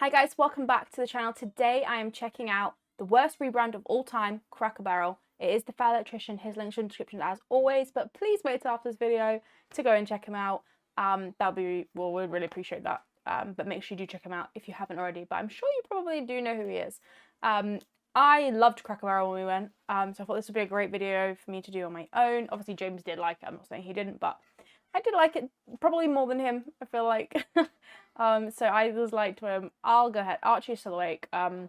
Hi guys, welcome back to the channel. Today I am checking out the worst rebrand of all time, Cracker Barrel. It is the Fat Electrician. His link's in the description as always, but please wait till after this video to go and check him out. We'd really appreciate that. But make sure you do check him out if you haven't already, but I'm sure you probably do know who he is. I loved Cracker Barrel when we went, so I thought this would be a great video for me to do on my own. Obviously James did like it, I'm not saying he didn't, but I did like it probably more than him, I feel like. So I was like to him, I'll go ahead. Archie is still awake. Archie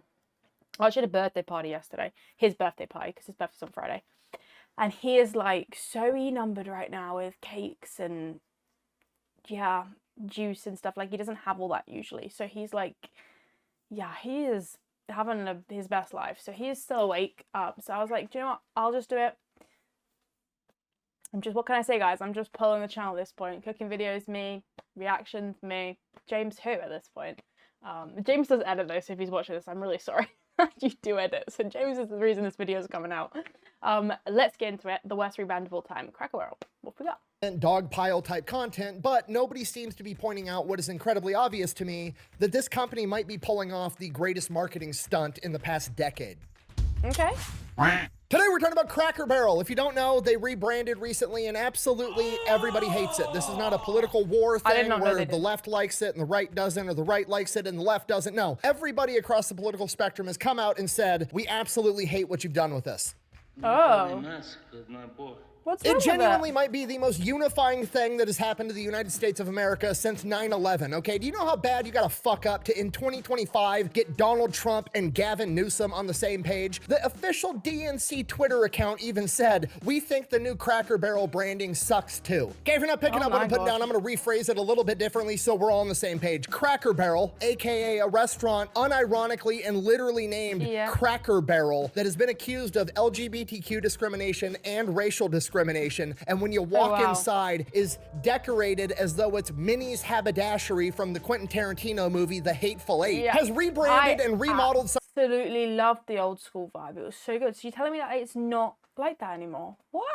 had a birthday party yesterday. His birthday party, because his birthday's on Friday. And he is like so e-numbered right now with cakes and, yeah, juice and stuff. Like, he doesn't have all that usually. So he's like, yeah, he is having his best life. So he is still awake. So I was like, do you know what? I'll just do it. What can I say, guys? I'm just pulling the channel at this point. Cooking videos, me. Reactions, me. James, who at this point? James does edit though, so if he's watching this, I'm really sorry. You do edit, so James is the reason this video is coming out. Let's get into it. The worst rebrand of all time, Cracker Barrel. What we got? Dog pile type content, but nobody seems to be pointing out what is incredibly obvious to me, that this company might be pulling off the greatest marketing stunt in the past decade. Okay. Today we're talking about Cracker Barrel. If you don't know, they rebranded recently and absolutely everybody hates it. This is not a political war thing where the left likes it and the right doesn't, or the right likes it and the left doesn't. No, everybody across the political spectrum has come out and said, we absolutely hate what you've done with this. Oh. What's wrong It with genuinely that? might be the most unifying thing that has happened to the United States of America since 9/11, okay? Do you know how bad you gotta fuck up to, in 2025, get Donald Trump and Gavin Newsom on the same page? The official DNC Twitter account even said, we think the new Cracker Barrel branding sucks too. Okay, if you're not picking up what I'm putting down, I'm gonna rephrase it a little bit differently so we're all on the same page. Cracker Barrel, AKA a restaurant unironically and literally named Cracker Barrel, that has been accused of LGBTQ discrimination and racial discrimination, and when you walk inside is decorated as though it's Minnie's haberdashery from the Quentin Tarantino movie The Hateful Eight. Has rebranded and remodeled. Absolutely loved the old school vibe. It was so good. So you're telling me that it's not like that anymore? What?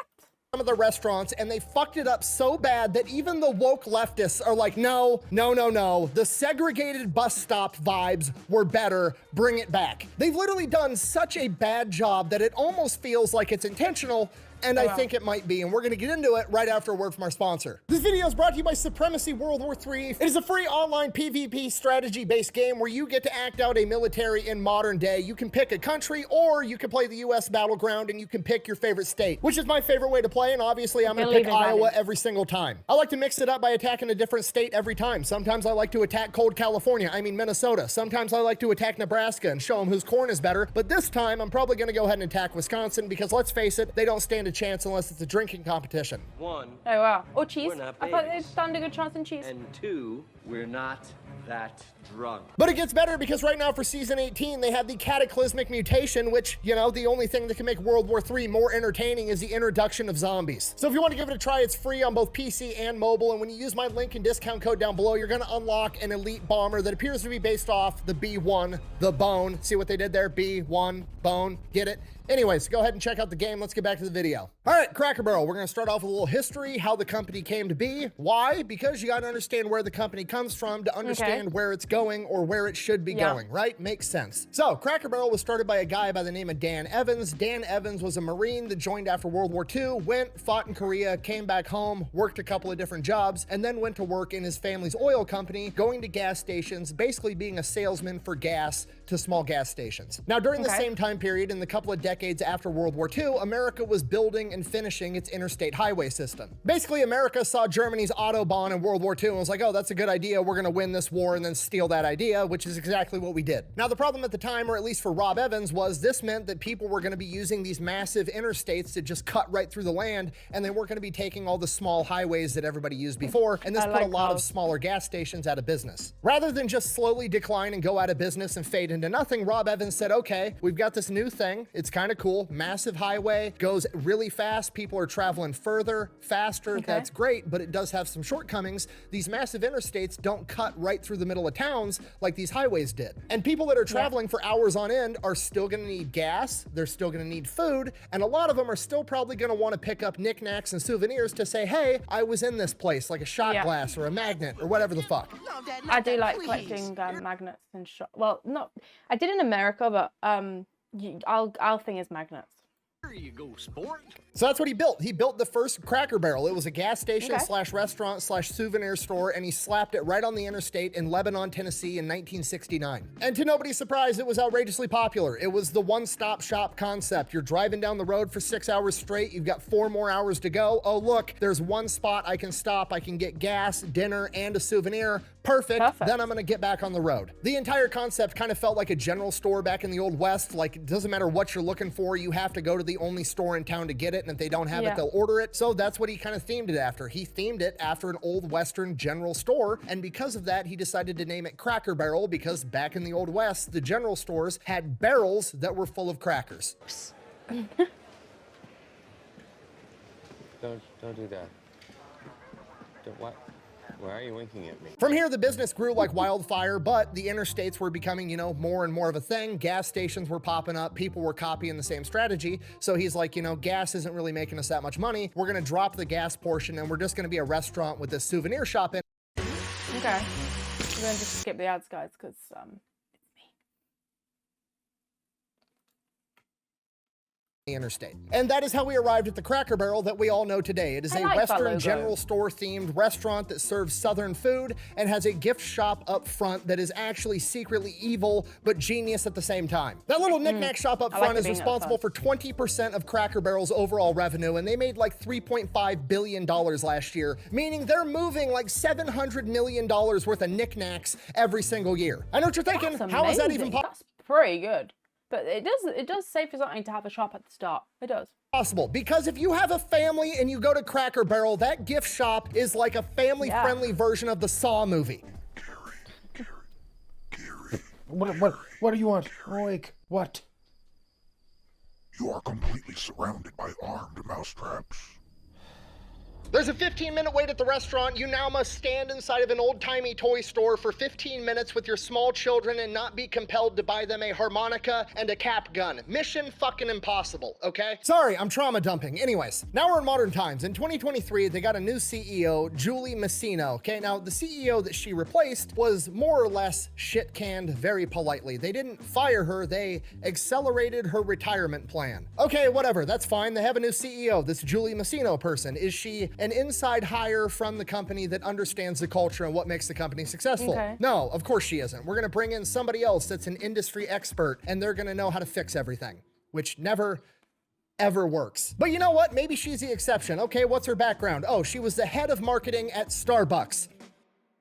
Some of the restaurants, and they fucked it up so bad that even the woke leftists are like, no, no, no, no. The segregated bus stop vibes were better. Bring it back. They've literally done such a bad job that it almost feels like it's intentional. And I think it might be, and we're gonna get into it right after a word from our sponsor. This video is brought to you by Supremacy World War III. It is a free online PvP strategy-based game where you get to act out a military in modern day. You can pick a country, or you can play the US battleground, and you can pick your favorite state, which is my favorite way to play, and obviously I'm gonna pick Iowa every single time. I like to mix it up by attacking a different state every time. Sometimes I like to attack cold California, Minnesota. Sometimes I like to attack Nebraska and show them whose corn is better, but this time I'm probably gonna go ahead and attack Wisconsin because let's face it, they don't stand a chance unless it's a drinking competition. One. Oh wow. Or cheese. I thought they babies. stand a good chance in cheese. And two, we're not that drunk. But it gets better because right now for season 18, they have the cataclysmic mutation, which, you know, the only thing that can make World War III more entertaining is the introduction of zombies. So if you want to give it a try, it's free on both PC and mobile. And when you use my link and discount code down below, you're going to unlock an elite bomber that appears to be based off the B1, the bone. See what they did there? B1, bone. Get it? Anyways, go ahead and check out the game. Let's get back to the video. All right, Cracker Barrel. We're going to start off with a little history, how the company came to be. Why? Because you got to understand where the company comes from to understand where it's going or where it should be going, right? Makes sense. So Cracker Barrel was started by a guy by the name of Dan Evans. Dan Evans was a Marine that joined after World War II, went, fought in Korea, came back home, worked a couple of different jobs, and then went to work in his family's oil company, going to gas stations, basically being a salesman for gas to small gas stations. Now, during the same time period, in the couple of decades after World War II, America was building and finishing its interstate highway system. Basically, America saw Germany's Autobahn in World War II and was like, oh, that's a good idea. We're gonna win this war and then steal that idea, which is exactly what we did. Now, the problem at the time, or at least for Rob Evans, was this meant that people were gonna be using these massive interstates that just cut right through the land, and they weren't gonna be taking all the small highways that everybody used before, and this put a lot of smaller gas stations out of business. Rather than just slowly decline and go out of business and fade into nothing, Rob Evans said, okay, we've got this new thing. It's kind of cool. Massive highway, goes really fast. People are traveling further, faster. That's great, but it does have some shortcomings. These massive interstates streets don't cut right through the middle of towns like these highways did. And people that are traveling for hours on end are still gonna need gas, they're still gonna need food, and a lot of them are still probably gonna wanna pick up knickknacks and souvenirs to say, hey, I was in this place, like a shot glass or a magnet or whatever the fuck. I do like collecting magnets and well, not, I did in America, but our thing is magnets. Here you go, sport. So that's what he built. He built the first Cracker Barrel. It was a gas station slash restaurant slash souvenir store, and he slapped it right on the interstate in Lebanon, Tennessee in 1969. And to nobody's surprise, it was outrageously popular. It was the one-stop shop concept. You're driving down the road for 6 hours straight. You've got 4 more hours to go. Oh, look, there's one spot I can stop. I can get gas, dinner, and a souvenir. Perfect. Then I'm gonna get back on the road. The entire concept kind of felt like a general store back in the Old West. Like, it doesn't matter what you're looking for, you have to go to the only store in town to get it, and if they don't have it, they'll order it. So that's what he kind of themed it after. He themed it after an Old Western general store, and because of that, he decided to name it Cracker Barrel, because back in the Old West, the general stores had barrels that were full of crackers. Don't do that. What? Why are you winking at me? From here, the business grew like wildfire, but the interstates were becoming, you know, more and more of a thing. Gas stations were popping up. People were copying the same strategy. So he's like, you know, gas isn't really making us that much money. We're going to drop the gas portion, and we're just going to be a restaurant with this souvenir shop in. Okay. We're going to just skip the ads, guys, because the interstate. And that is how we arrived at the Cracker Barrel that we all know today. It is a Western general store themed restaurant that serves Southern food and has a gift shop up front that is actually secretly evil but genius at the same time. That little knickknack shop up front is responsible for 20% of Cracker Barrel's overall revenue, and they made like $3.5 billion last year, meaning they're moving like $700 million worth of knickknacks every single year. I know what you're thinking, how is that even possible? That's pretty good. But it does say for something to have a shop at the start. It does. Possible, because if you have a family and you go to Cracker Barrel, that gift shop is like a family-friendly version of the Saw movie. Gary. What do you want? Like, what? You are completely surrounded by armed mousetraps. There's a 15-minute wait at the restaurant. You now must stand inside of an old-timey toy store for 15 minutes with your small children and not be compelled to buy them a harmonica and a cap gun. Mission fucking impossible, okay? Sorry, I'm trauma dumping. Anyways, now we're in modern times. In 2023, they got a new CEO, Julie Masino, okay? Now, the CEO that she replaced was more or less shit-canned very politely. They didn't fire her, they accelerated her retirement plan. Okay, whatever, that's fine. They have a new CEO, this Julie Masino person. Is she an inside hire from the company that understands the culture and what makes the company successful? Okay. No, of course she isn't. We're gonna bring in somebody else that's an industry expert, and they're gonna know how to fix everything, which never, ever works. But you know what? Maybe she's the exception. Okay, what's her background? Oh, she was the head of marketing at Starbucks.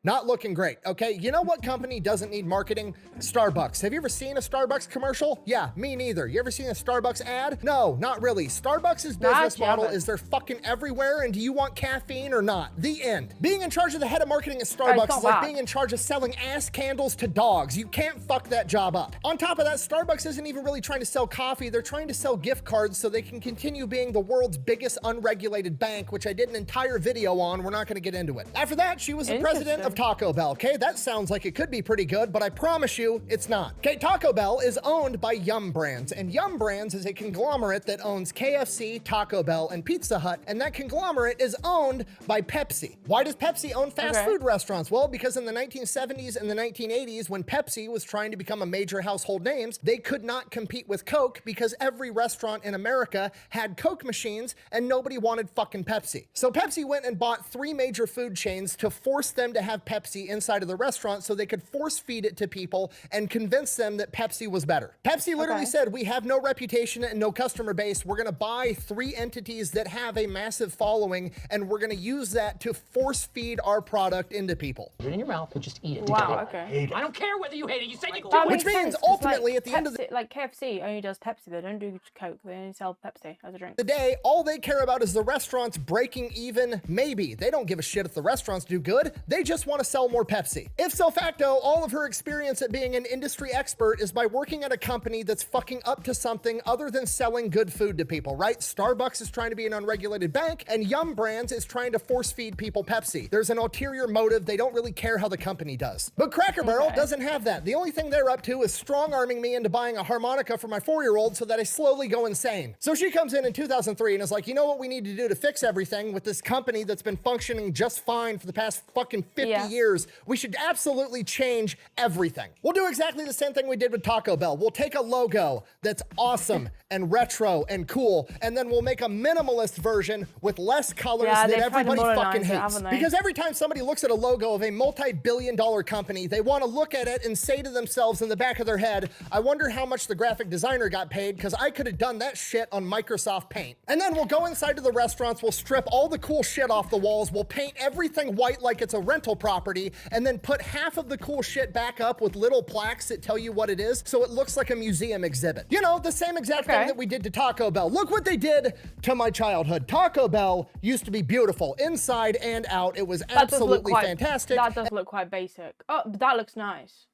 Not looking great, okay? You know what company doesn't need marketing? Starbucks. Have you ever seen a Starbucks commercial? Yeah, me neither. You ever seen a Starbucks ad? No, not really. Starbucks' business model is they're fucking everywhere, and do you want caffeine or not? The end. Being in charge of the head of marketing at Starbucks is like being in charge of selling ass candles to dogs. You can't fuck that job up. On top of that, Starbucks isn't even really trying to sell coffee. They're trying to sell gift cards so they can continue being the world's biggest unregulated bank, which I did an entire video on. We're not gonna get into it. After that, she was the president of Taco Bell. Okay, that sounds like it could be pretty good, but I promise you it's not. Okay, Taco Bell is owned by Yum Brands, and Yum Brands is a conglomerate that owns KFC, Taco Bell, and Pizza Hut, and that conglomerate is owned by Pepsi. Why does Pepsi own fast food restaurants? Well, because in the 1970s and the 1980s, when Pepsi was trying to become a major household name, they could not compete with Coke because every restaurant in America had Coke machines and nobody wanted fucking Pepsi. So Pepsi went and bought 3 major food chains to force them to have Pepsi inside of the restaurant so they could force feed it to people and convince them that Pepsi was better. Pepsi literally said, we have no reputation and no customer base. We're gonna buy 3 entities that have a massive following, and we're gonna use that to force feed our product into people. Put it in your mouth and just eat it. Wow, okay. I don't care whether you hate it. You said you do. Which means ultimately at the end of the like KFC only does Pepsi. They don't do Coke. They only sell Pepsi as a drink. day, all they care about is the restaurants breaking even. Maybe. They don't give a shit if the restaurants do good. They just want want to sell more Pepsi. Ipso facto, all of her experience at being an industry expert is by working at a company that's fucking up to something other than selling good food to people, right? Starbucks is trying to be an unregulated bank, and Yum Brands is trying to force feed people Pepsi. There's an ulterior motive. They don't really care how the company does. But Cracker Barrel doesn't have that. The only thing they're up to is strong-arming me into buying a harmonica for my 4-year-old so that I slowly go insane. So she comes in 2003 and is like, you know what we need to do to fix everything with this company that's been functioning just fine for the past fucking 50 years? We should absolutely change everything. We'll do exactly the same thing we did with Taco Bell. We'll take a logo that's awesome and retro and cool, and then we'll make a minimalist version with less colors that everybody fucking hates. Because every time somebody looks at a logo of a multi-billion-dollar company, they want to look at it and say to themselves in the back of their head, I wonder how much the graphic designer got paid, because I could have done that shit on Microsoft Paint. And then we'll go inside to the restaurants, we'll strip all the cool shit off the walls, we'll paint everything white like it's a rental property, and then put half of the cool shit back up with little plaques that tell you what it is, so it looks like a museum exhibit. You know, the same exact thing that we did to Taco Bell. Look what they did to my childhood. Taco Bell used to be beautiful, inside and out. It was absolutely fantastic. That does look quite basic. Oh, but that looks nice.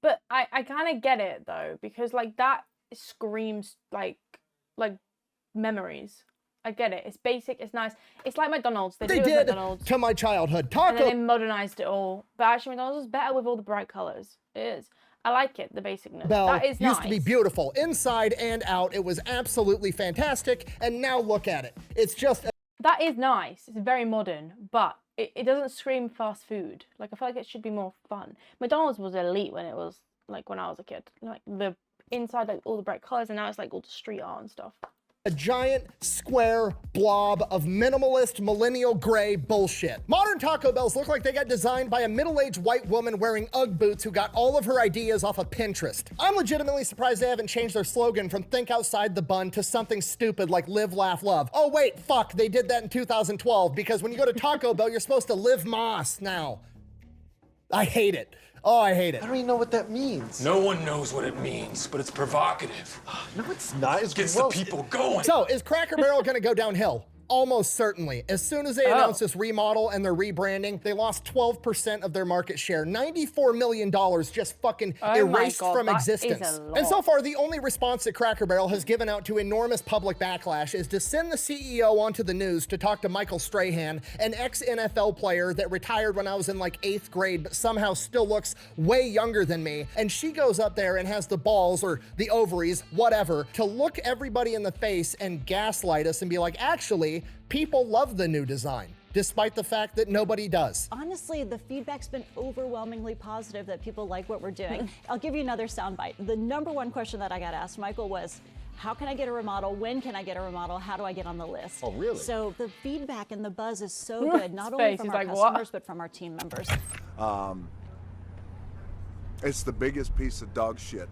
But I kind of get it though, because like that screams like memories. I get it. It's basic. It's nice. It's like McDonald's. They did McDonald's to my childhood. Taco. And then they modernized it all. But actually, McDonald's is better with all the bright colors. It is. I like it. The basicness. Bell that is nice. Used to be beautiful inside and out. It was absolutely fantastic. And now look at it. It's just. That is nice. It's very modern, but it doesn't scream fast food. Like I feel like it should be more fun. McDonald's was elite when it was like when I was a kid. Like the inside, like all the bright colors, and now it's like all the street art and stuff. A giant square blob of minimalist millennial gray bullshit. Modern Taco Bells look like they got designed by a middle-aged white woman wearing Ugg boots who got all of her ideas off of Pinterest. I'm legitimately surprised they haven't changed their slogan from think outside the bun to something stupid like live, laugh, love. Oh wait, fuck, they did that in 2012 because when you go to Taco Bell, you're supposed to live Moss now. I hate it. Oh, I hate it. I don't even know what that means. No one knows what it means, but it's provocative. No, it's not. It gets the people going. So, is Cracker Barrel gonna go downhill? Almost certainly. As soon as they announced this remodel and their rebranding, they lost 12% of their market share. $94 million just fucking erased from existence. And so far, the only response that Cracker Barrel has given out to enormous public backlash is to send the CEO onto the news to talk to Michael Strahan, an ex-NFL player that retired when I was in like 8th grade, but somehow still looks way younger than me. And she goes up there and has the balls or the ovaries, whatever, to look everybody in the face and gaslight us and be like, actually, people love the new design, despite the fact that nobody does. Honestly, the feedback's been overwhelmingly positive that people like what we're doing. I'll give you another soundbite. The number one question that I got asked, Michael, was, how can I get a remodel? When can I get a remodel? How do I get on the list? Oh, really? So the feedback and the buzz is so good, not only from our customers, but from our team members. It's the biggest piece of dog shit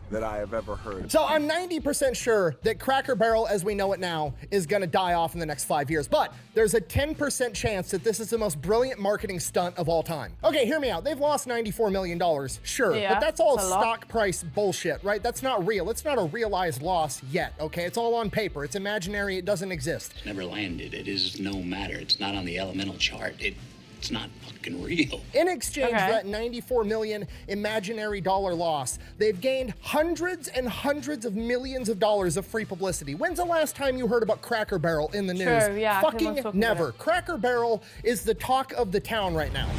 that I have ever heard. So I'm 90% sure that Cracker Barrel as we know it now is gonna die off in the next 5 years, but there's a 10% chance that this is the most brilliant marketing stunt of all time. Okay, hear me out. They've lost $94 million, sure, but that's all stock price bullshit, right? That's not real. It's not a realized loss yet, okay? It's all on paper. It's imaginary. It doesn't exist. It's never landed. It is no matter. It's not on the elemental chart. It's not fucking real. In exchange for that $94 million imaginary dollar loss, they've gained hundreds and hundreds of millions of dollars of free publicity. When's the last time you heard about Cracker Barrel in the news? Fucking never. Cracker Barrel is the talk of the town right now.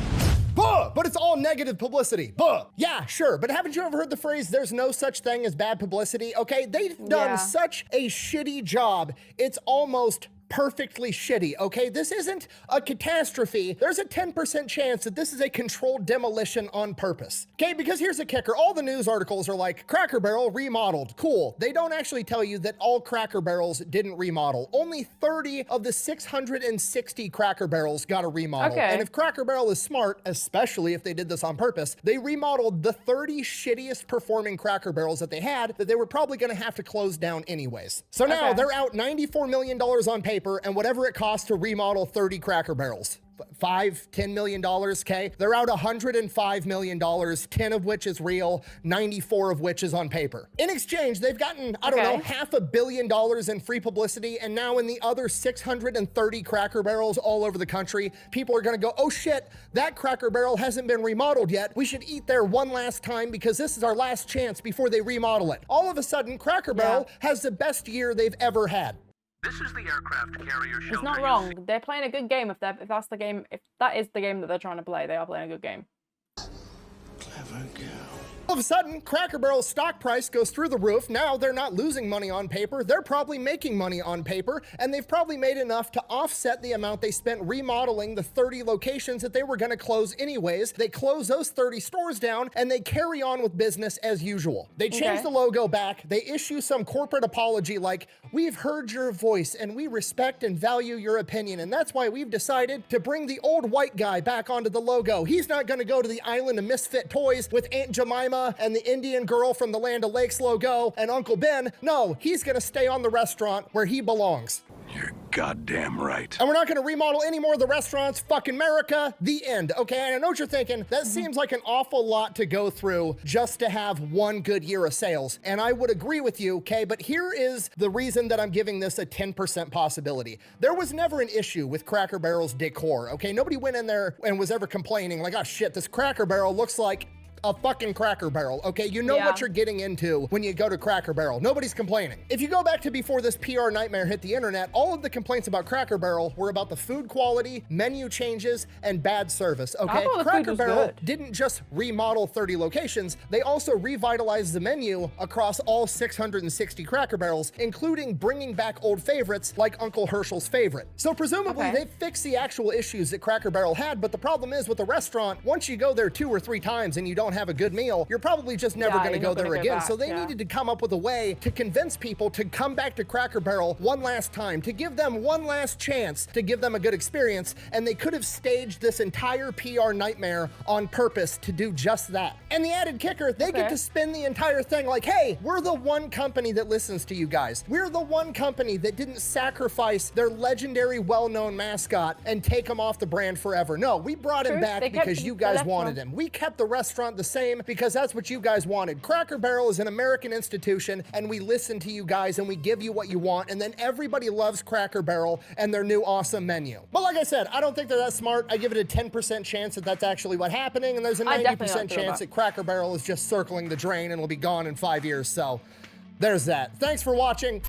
Buh! But it's all negative publicity. Buh! Yeah, sure, but haven't you ever heard the phrase, there's no such thing as bad publicity? Okay, they've done such a shitty job, it's almost perfectly shitty, okay? This isn't a catastrophe. There's a 10% chance that this is a controlled demolition on purpose, okay? Because here's the kicker. All the news articles are like, Cracker Barrel remodeled. Cool. They don't actually tell you that all Cracker Barrels didn't remodel. Only 30 of the 660 Cracker Barrels got a remodel. And if Cracker Barrel is smart, especially if they did this on purpose, they remodeled the 30 shittiest performing Cracker Barrels that they had that they were probably gonna have to close down anyways. So now they're out $94 million on paper and whatever it costs to remodel 30 Cracker Barrels. $10 million, okay? They're out $105 million, 10 of which is real, 94 of which is on paper. In exchange, they've gotten, I don't know, $500 million in free publicity, and now in the other 630 Cracker Barrels all over the country, people are gonna go, oh shit, that Cracker Barrel hasn't been remodeled yet. We should eat there one last time because this is our last chance before they remodel it. All of a sudden, Cracker Barrel has the best year they've ever had. This is the aircraft carrier shelter. It's not wrong. They're playing a good game if that is the game that they're trying to play. They are playing a good game. Clever girl. All of a sudden, Cracker Barrel's stock price goes through the roof. Now they're not losing money on paper. They're probably making money on paper, and they've probably made enough to offset the amount they spent remodeling the 30 locations that they were going to close anyways. They close those 30 stores down, and they carry on with business as usual. They change the logo back. They issue some corporate apology like, we've heard your voice, and we respect and value your opinion, and that's why we've decided to bring the old white guy back onto the logo. He's not going to go to the Island of Misfit Toys with Aunt Jemima and the Indian girl from the Land of Lakes logo and Uncle Ben. No, he's gonna stay on the restaurant where he belongs. You're goddamn right. And we're not gonna remodel any more of the restaurants. Fuck America. The end. Okay, and I know what you're thinking. That seems like an awful lot to go through just to have one good year of sales. And I would agree with you, okay? But here is the reason that I'm giving this a 10% possibility. There was never an issue with Cracker Barrel's decor, okay? Nobody went in there and was ever complaining like, oh shit, this Cracker Barrel looks like a fucking Cracker Barrel, okay? You know what you're getting into when you go to Cracker Barrel. Nobody's complaining. If you go back to before this PR nightmare hit the internet, all of the complaints about Cracker Barrel were about the food quality, menu changes, and bad service, okay? Cracker Barrel didn't just remodel 30 locations, they also revitalized the menu across all 660 Cracker Barrels, including bringing back old favorites like Uncle Herschel's favorite. So presumably they fixed the actual issues that Cracker Barrel had, but the problem is with the restaurant, once you go there 2 or 3 times and you don't have a good meal, you're probably just never going to go there again. So they needed to come up with a way to convince people to come back to Cracker Barrel one last time, to give them one last chance, to give them a good experience, and they could have staged this entire PR nightmare on purpose to do just that. And the added kicker, they get to spin the entire thing like, hey, we're the one company that listens to you guys. We're the one company that didn't sacrifice their legendary, well-known mascot and take him off the brand forever. No, we brought him back because you guys wanted him. We kept the restaurant the same because that's what you guys wanted. Cracker Barrel is an American institution, and we listen to you guys and we give you what you want, and then everybody loves Cracker Barrel and their new awesome menu. But like I said, I don't think they're that smart. I give it a 10% chance that that's actually what's happening, and there's a 90% chance that Cracker Barrel is just circling the drain and will be gone in 5 years. So there's that. Thanks for watching.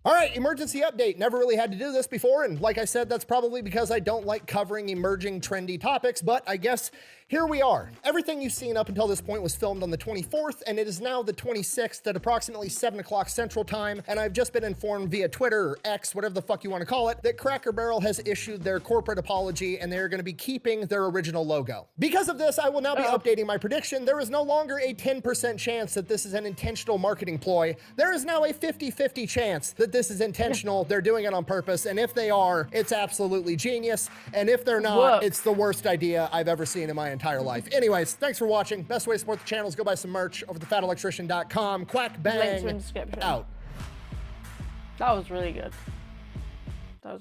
All right, emergency update. Never really had to do this before, and like I said, that's probably because I don't like covering emerging trendy topics, but I guess here we are. Everything you've seen up until this point was filmed on the 24th, and it is now the 26th at approximately 7 o'clock Central Time, and I've just been informed via Twitter or X, whatever the fuck you want to call it, that Cracker Barrel has issued their corporate apology, and they're going to be keeping their original logo. Because of this, I will now be updating my prediction. There is no longer a 10% chance that this is an intentional marketing ploy. There is now a 50-50 chance that this is intentional. They're doing it on purpose, and if they are, it's absolutely genius, and if they're not, it's the worst idea I've ever seen in my entire life. Anyways, thanks for watching. Best way to support the channel is go buy some merch over at thefatelectrician.com. Quack bang. Links in the description. Out. That was really good.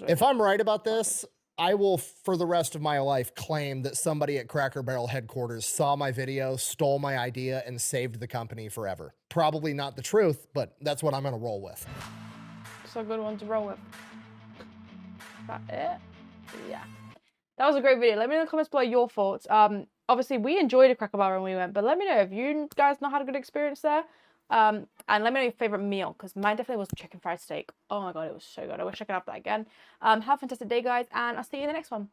If I'm right about this, I will, for the rest of my life, claim that somebody at Cracker Barrel headquarters saw my video, stole my idea, and saved the company forever. Probably not the truth, but that's what I'm gonna roll with. It's a good one to roll with. Is that it? Yeah. That was a great video. Let me know in the comments below your thoughts. Obviously, we enjoyed a Cracker Barrel when we went, but let me know if you guys not had a good experience there. And let me know your favorite meal, because mine definitely was chicken fried steak. Oh my god, it was so good. I wish I could have that again. Have a fantastic day, guys, and I'll see you in the next one.